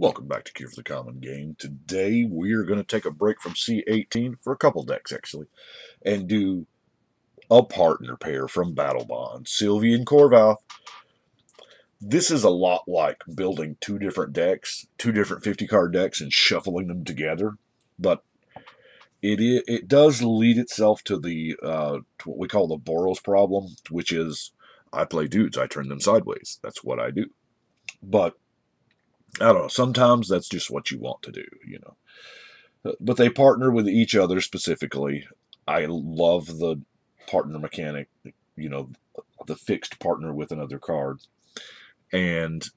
Welcome back to Cure for the Common Game. Today we're going to take a break from C18 for a couple decks actually, and do a partner pair from Battle Bond, Sylvia and Khorvath. This is a lot like building two different decks, two different 50-card decks, and shuffling them together, but it does lead itself to the to what we call the Boros problem, which is I play dudes, I turn them sideways. That's what I do. But I don't know. Sometimes that's just what you want to do, But they partner with each other specifically. I love the partner mechanic, the fixed partner with another card. And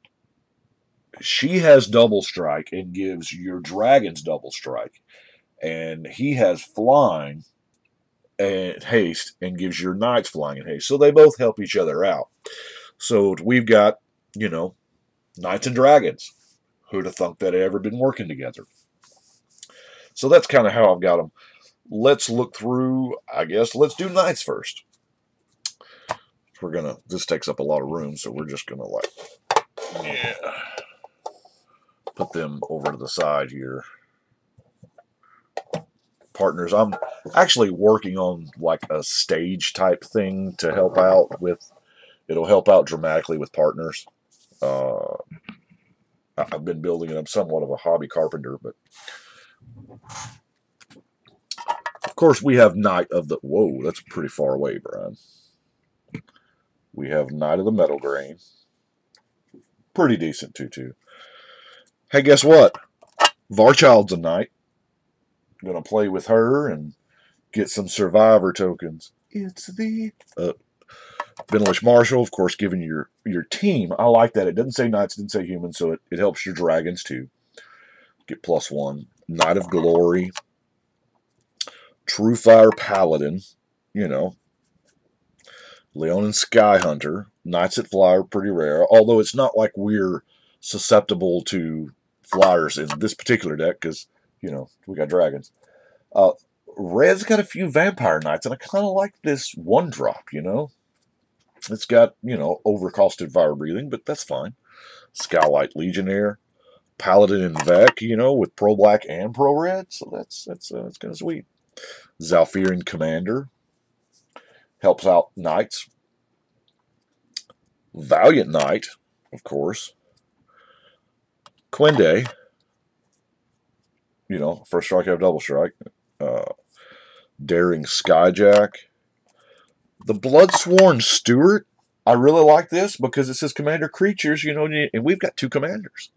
she has double strike and gives your dragons double strike. And he has flying and haste and gives your knights flying and haste. So they both help each other out. So we've got, knights and dragons. Who'd have thunk that had ever been working together? So that's kind of how I've got them. Let's look through, I guess, let's do knights first. This takes up a lot of room, so we're just gonna put them over to the side here. Partners, I'm actually working on like a stage type thing to help out with, it'll help out dramatically with partners. I've been building it. I'm somewhat of a hobby carpenter, but of course we have Knight of the... Whoa, that's pretty far away, Brian. We have Knight of the Metal Grain. Pretty decent, too. Hey, guess what? Varchild's a Knight. I'm going to play with her and get some Survivor tokens. It's the... Venelish Marshal, of course, giving your team. I like that. It doesn't say knights, it didn't say humans, so it helps your dragons too. Get +1. Knight of Glory. True Fire Paladin. Leonin Sky Hunter. Knights that fly are pretty rare, although it's not like we're susceptible to flyers in this particular deck because, we got dragons. Red's got a few Vampire Knights, and I kind of like this 1-drop, It's got, overcosted fire breathing, but that's fine. Skylight Legionnaire, Paladin and Vec, with pro black and pro red, so that's kind of sweet. Zalfirian Commander helps out knights. Valiant Knight, of course. Quende, first strike have double strike. Daring Skyjack. The Bloodsworn Steward, I really like this because it says commander creatures, and we've got 2 commanders.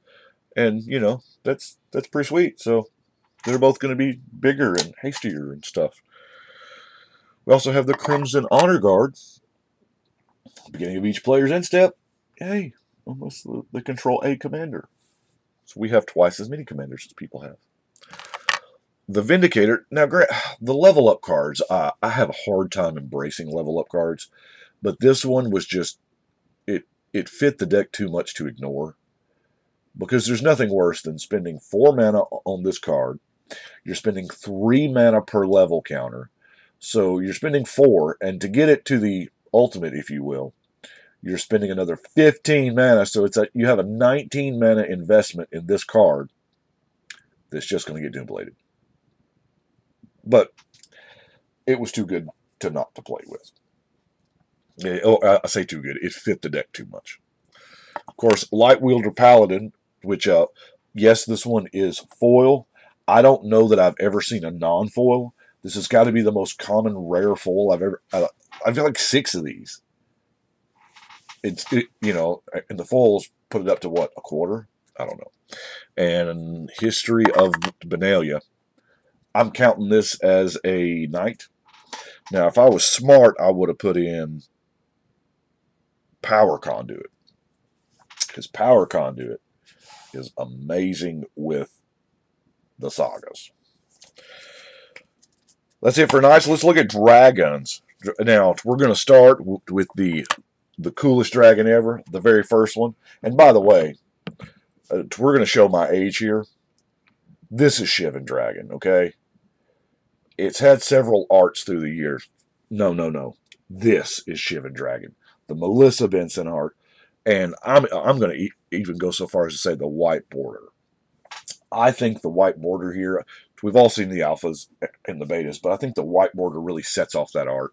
And, that's pretty sweet. So they're both going to be bigger and hastier and stuff. We also have the Crimson Honor Guard. Beginning of each player's end step, hey, almost they control a commander. So we have twice as many commanders as people have. The Vindicator. Now, the level up cards, I have a hard time embracing level up cards, but this one was just, it fit the deck too much to ignore, because there's nothing worse than spending 4 mana on this card. You're spending 3 mana per level counter, so you're spending 4, and to get it to the ultimate, if you will, you're spending another 15 mana, so you have a 19 mana investment in this card that's just going to get duplicated. But it was too good to not to play with. I say too good. It fit the deck too much. Of course, Light Wielder Paladin, which, yes, this one is foil. I don't know that I've ever seen a non-foil. This has got to be the most common rare foil I've ever... I've got like 6 of these. And the foils put it up to, what, a quarter? I don't know. And History of Benalia. I'm counting this as a knight. Now, if I was smart, I would have put in Power Conduit. Because Power Conduit is amazing with the sagas. That's it for knights. Let's look at dragons. Now, we're going to start with the coolest dragon ever, the very first one. And by the way, we're going to show my age here. This is Shivan Dragon, okay? It's had several arts through the years. No. This is Shivan Dragon. The Melissa Benson art. And I'm going to even go so far as to say the white border. I think the white border here, we've all seen the alphas and the betas, but I think the white border really sets off that art,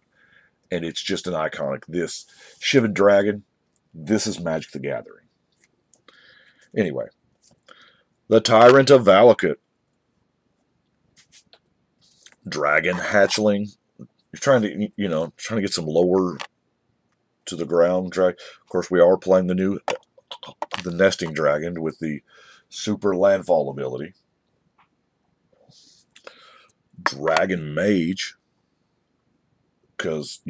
and it's just an iconic. This Shivan Dragon, this is Magic the Gathering. Anyway, the Tyrant of Valakut, Dragon Hatchling. You're trying to, trying to get some lower to the ground drag. Of course, we are playing the nesting dragon with the super landfall ability. Dragon Mage, because,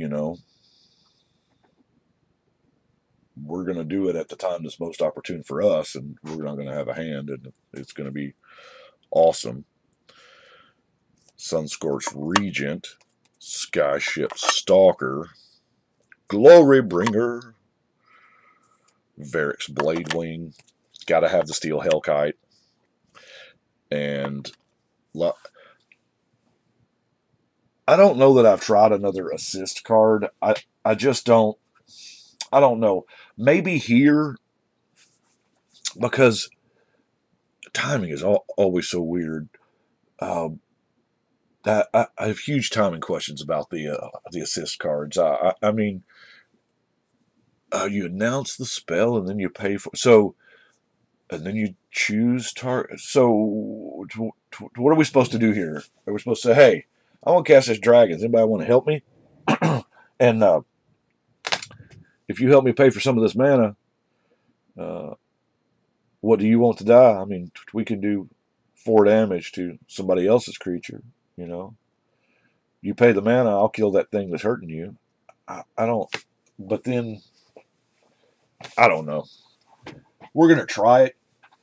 we're going to do it at the time that's most opportune for us, and we're not going to have a hand, and it's going to be awesome. Sunscorched Regent, Skyship Stalker, Glorybringer, Varix Bladewing, got to have the Steel Hellkite, and I don't know that I've tried another assist card. I just don't. I don't know. Maybe here, because timing is always so weird. I have huge timing questions about the assist cards. I mean, you announce the spell and then you pay for and then you choose target. So what are we supposed to do here? Are we supposed to say, "Hey, I want to cast this dragon. Does anybody want to help me?" And if you help me pay for some of this mana, what do you want to die? I mean, we can do 4 damage to somebody else's creature. You pay the mana, I'll kill that thing that's hurting you. I don't. But then, I don't know. We're gonna try it.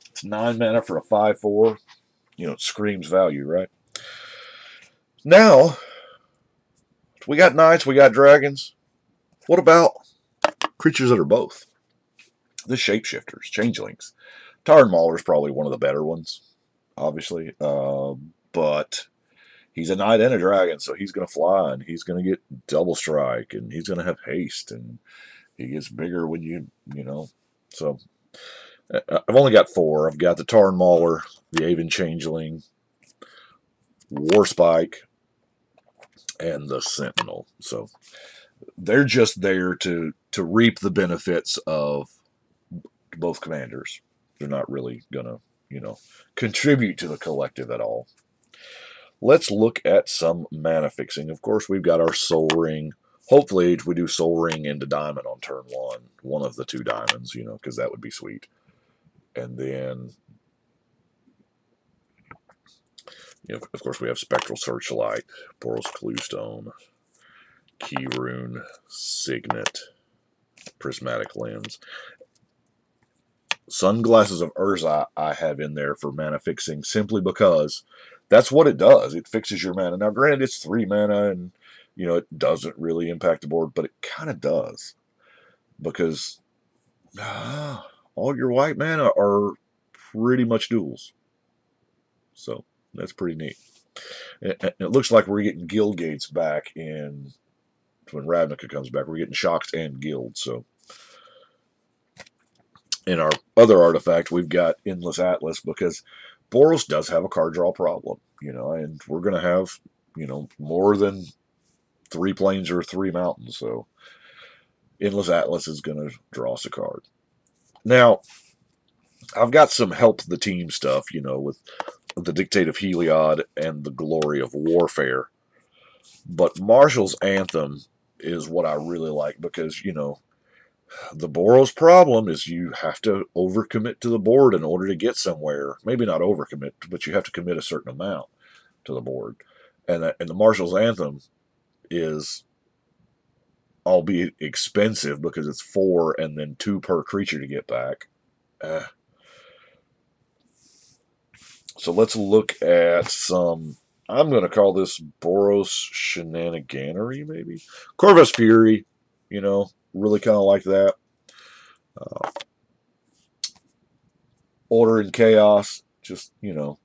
It's 9 mana for a 5/4. It screams value, right? Now, we got knights, we got dragons. What about creatures that are both? The shapeshifters, changelings. Tarn Mauler is probably one of the better ones, obviously. But he's a knight and a dragon, so he's going to fly, and he's going to get double strike, and he's going to have haste, and he gets bigger when So, I've only got 4. I've got the Tarn Mauler, the Aven Changeling, Warspike, and the Sentinel. So, they're just there to reap the benefits of both commanders. They're not really going to, contribute to the collective at all. Let's look at some mana fixing. Of course, we've got our Soul Ring. Hopefully, we do Soul Ring into Diamond on turn 1. One of the 2 diamonds, because that would be sweet. And then, of course, we have Spectral Searchlight, Boros Cluestone, Key Rune, Signet, Prismatic Lens. Sunglasses of Urza I have in there for mana fixing simply because that's what it does. It fixes your mana. Now, granted, it's 3 mana, and, it doesn't really impact the board, but it kind of does. Because all your white mana are pretty much duals. So, that's pretty neat. It looks like we're getting guild gates back when Ravnica comes back. We're getting shocks and guilds, so. In our other artifact, we've got Endless Atlas, because Boros does have a card draw problem, and we're going to have, more than 3 plains or 3 mountains, so Endless Atlas is going to draw us a card. Now, I've got some help the team stuff, with the Dictate of Heliod and the Glory of Warfare, but Marshall's Anthem is what I really like, because, the Boros problem is you have to overcommit to the board in order to get somewhere. Maybe not overcommit, but you have to commit a certain amount to the board. And the Marshal's Anthem is, albeit expensive, because it's 4 and then 2 per creature to get back. So let's look at some, I'm going to call this Boros shenaniganery, maybe. Khorvath's Fury, really kind of like that. Order and Chaos, just, you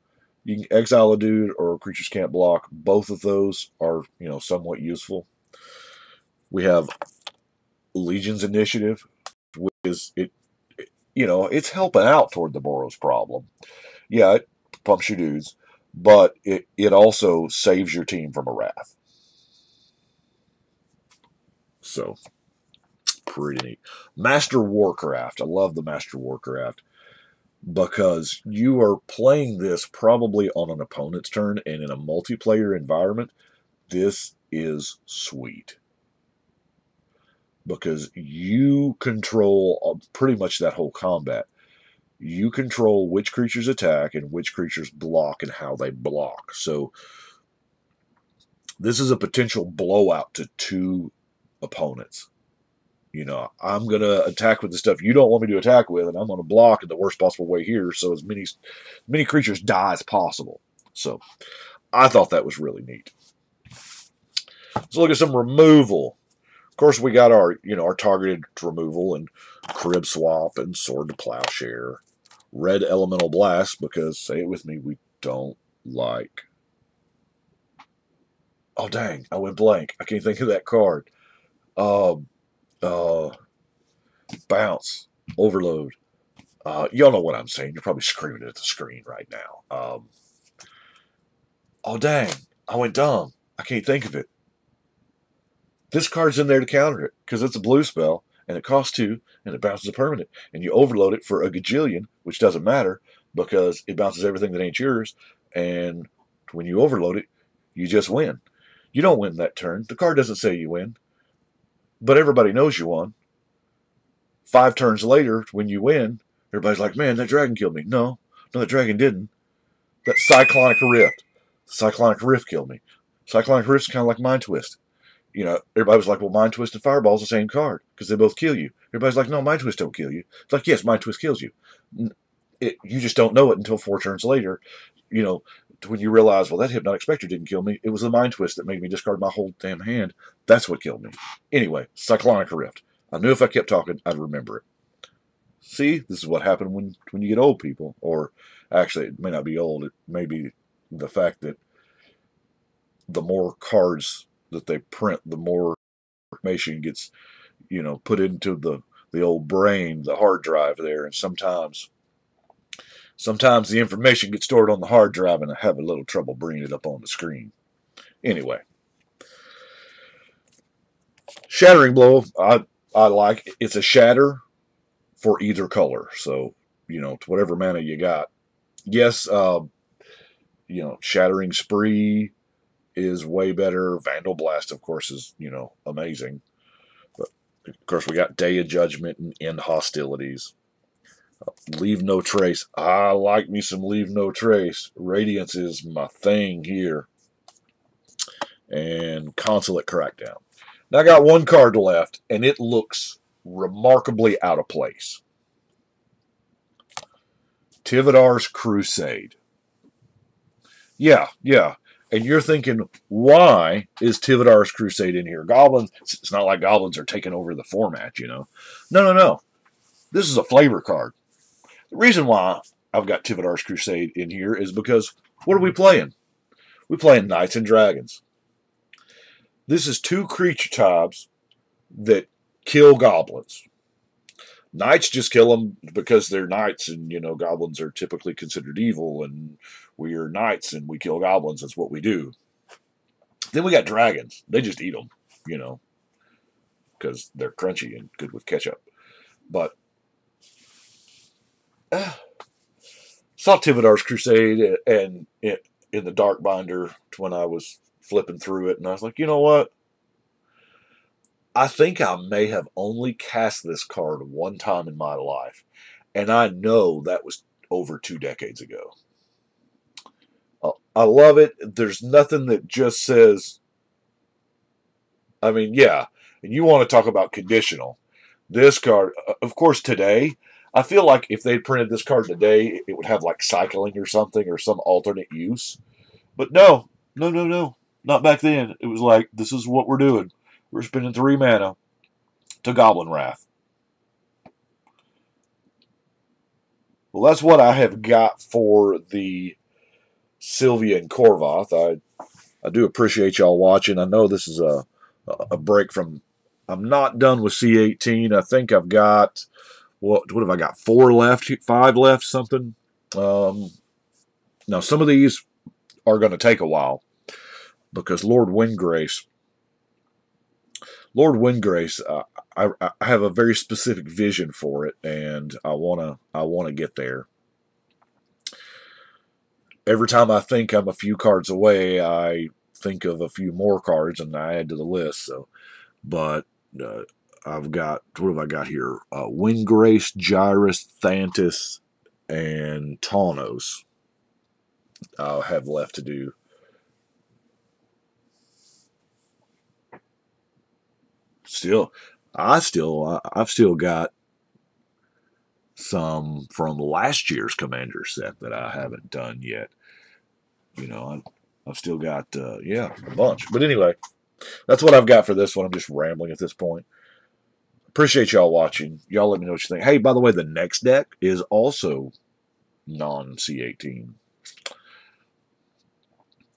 can exile a dude or creatures can't block. Both of those are, somewhat useful. We have Legion's Initiative, which is, it's helping out toward the Boros problem. Yeah, it pumps your dudes, but it also saves your team from a wrath. So, pretty neat. Master Warcraft. I love the Master Warcraft because you are playing this probably on an opponent's turn, and in a multiplayer environment, this is sweet. Because you control pretty much that whole combat. You control which creatures attack and which creatures block and how they block. So this is a potential blowout to two opponents. You know, I'm going to attack with the stuff you don't want me to attack with, and I'm going to block in the worst possible way here, so as many creatures die as possible. So I thought that was really neat. Let's look at some removal. Of course, we got our targeted removal and crib swap and sword to plowshare. Red elemental blast, because, say it with me, we don't like. Oh dang, I went blank. I can't think of that card. Bounce, overload. Y'all know what I'm saying. You're probably screaming at the screen right now. Oh dang, I went dumb. I can't think of it. This card's in there to counter it, because it's a blue spell, and it costs 2, and it bounces a permanent. And you overload it for a gajillion, which doesn't matter, because it bounces everything that ain't yours, and when you overload it, you just win. You don't win that turn. The card doesn't say you win, but everybody knows you won. 5 turns later, when you win, everybody's like, man, that dragon killed me. No, that dragon didn't. That Cyclonic Rift. Cyclonic Rift killed me. Cyclonic Rift's kind of like Mind Twist. You know, everybody was like, well, Mind Twist and Fireball's the same card because they both kill you. Everybody's like, no, Mind Twist don't kill you. It's like, yes, Mind Twist kills you. You just don't know it until 4 turns later, you know, when you realize, well, that Hypnotic Spectre didn't kill me. It was the Mind Twist that made me discard my whole damn hand. That's what killed me. Anyway, Cyclonic Rift. I knew if I kept talking, I'd remember it. See, this is what happened when you get old, people. Or actually, it may not be old. It may be the fact that the more cards that they print, the more information gets, put into the old brain, the hard drive there, and sometimes the information gets stored on the hard drive, and I have a little trouble bringing it up on the screen. Anyway, Shattering Blow, I like. It's a shatter for either color, so to whatever mana you got. Yes, Shattering Spree is way better. Vandal Blast, of course, is, amazing. But, of course, we got Day of Judgment and End Hostilities. Leave No Trace. I like me some Leave No Trace. Radiance is my thing here. And Consulate Crackdown. Now I got one card left, and it looks remarkably out of place. Tividar's Crusade. Yeah. And you're thinking, why is Tividar's Crusade in here? Goblins, it's not like goblins are taking over the format, No. This is a flavor card. The reason why I've got Tividar's Crusade in here is because, what are we playing? We're playing Knights and Dragons. This is 2 creature types that kill goblins. Knights just kill them because they're knights, and, goblins are typically considered evil, and we are knights, and we kill goblins. That's what we do. Then we got dragons. They just eat them, because they're crunchy and good with ketchup. But saw Tividar's Crusade and in the Dark Binder when I was flipping through it, and I was like, you know what? I think I may have only cast this card one time in my life, and I know that was over 2 decades ago. I love it. There's nothing that just says, and you want to talk about conditional. This card, of course, today, I feel like if they printed this card today, it would have like cycling or something or some alternate use. But no. Not back then. It was like, this is what we're doing. We're spending 3 mana to Goblin Wrath. Well, that's what I have got for the Sylvia and Khorvath. I do appreciate y'all watching. I know this is a break from... I'm not done with C18. I think I've got... What have I got? 4 left? 5 left? Something? Now, some of these are going to take a while because Lord Windgrace, I have a very specific vision for it, and I wanna get there. Every time I think I'm a few cards away, I think of a few more cards and I add to the list. So, but I've got, what have I got here? Windgrace, Gyrus, Thantis, and Taunos. I'll have left to do. I've still got some from last year's Commander set that I haven't done yet. You know, I've still got, yeah, a bunch. But anyway, that's what I've got for this one. I'm just rambling at this point. Appreciate y'all watching. Y'all let me know what you think. Hey, by the way, the next deck is also non-C18.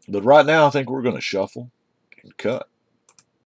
But right now, I think we're going to shuffle and cut.